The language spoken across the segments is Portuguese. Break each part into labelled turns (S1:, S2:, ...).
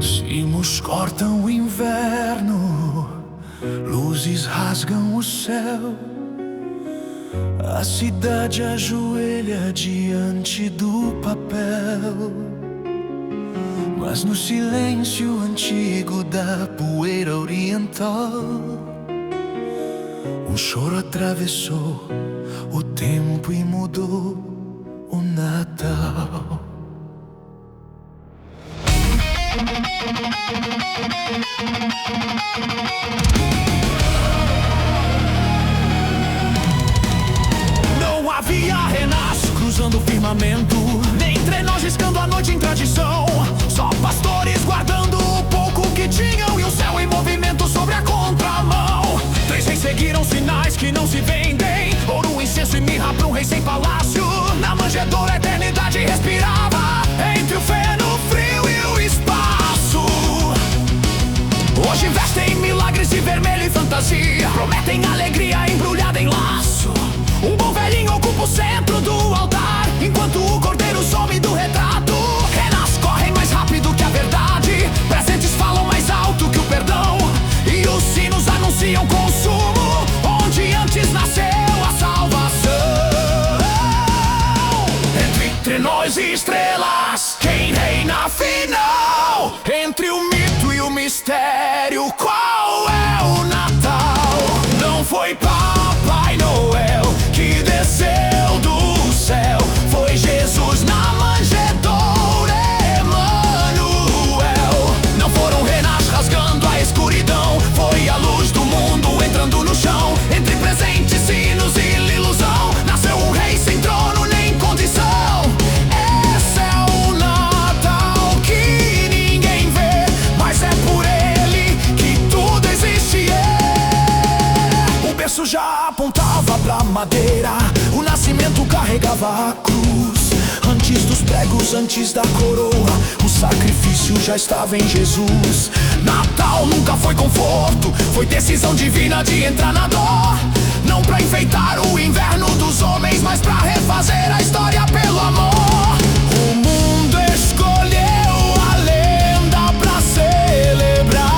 S1: Cimos cortam o inverno, luzes rasgam o céu. A cidade ajoelha diante do papel. Mas no silêncio antigo da poeira oriental, um choro atravessou o tempo e mudou o Natal.
S2: Não havia renasce cruzando o firmamento, nem trenós riscando a noite em tradição. Só pastores guardando o pouco que tinham e o céu em movimento sobre a contramão. 3 reis seguiram sinais que não se vendem: ouro, incenso e mirra para um rei sem palácio. Na manjedoura a eternidade respirava entre o feno frio e o espaço. Hoje vestem milagres de vermelho e fantasia, prometem alegria embrulhada em laço. Um bom velhinho ocupa o centro do altar, enquanto o cordeiro some do retrato. Renas correm mais rápido que a verdade, presentes falam mais alto que o perdão, e os sinos anunciam consumo onde antes nasceu a salvação. Entre nós e estrelas, quem reina afinal? Entre o mito e o mistério, qual é o Natal? Não foi Papai Noel que desceu do céu, foi Jesus na manjedoura, Emanuel. Não foram renas rasgando a escuridão, foi a luz do mundo entrando no chão. Entre presentes, sinos e ilusão, nasceu um rei sem trono nem condição. Esse é o Natal que ninguém vê, mas é por ele que tudo existe. O berço já apontava pra madeira, o nascimento carregava a cruz. Antes dos pregos, antes da coroa, o sacrifício já estava em Jesus. Natal nunca foi conforto, foi decisão divina de entrar na dor. Não pra enfeitar o inverno dos homens, mas pra refazer a história pelo amor. O mundo escolheu a lenda pra celebrar.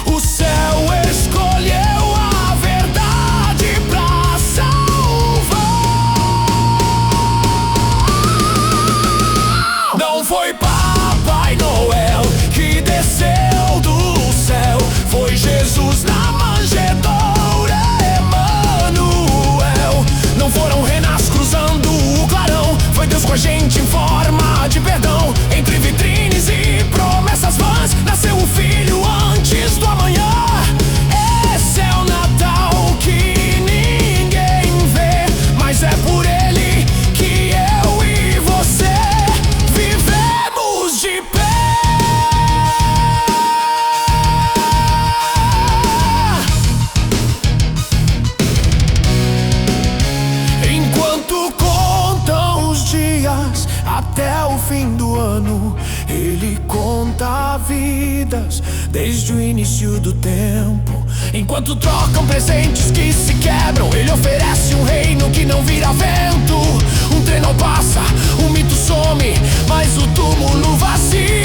S2: O céu escolheu a verdade pra salvar. Não foi Papai Noel que desceu do céu, foi Jesus na manjedoura, Emanuel. Não foram renas cruzando o clarão, foi Deus com a gente em forma de perdão. Entre vitrines e promessas vãs, nasceu o filho antes do amanhã. Esse é o Natal que ninguém vê, mas é por ele que eu e você vivemos de pé. Enquanto contam os dias até o fim do ano, ele conta vidas desde o início do tempo. Enquanto trocam presentes que se quebram, ele oferece um reino que não vira vento. Um trem não passa, um mito some, mas o túmulo vazio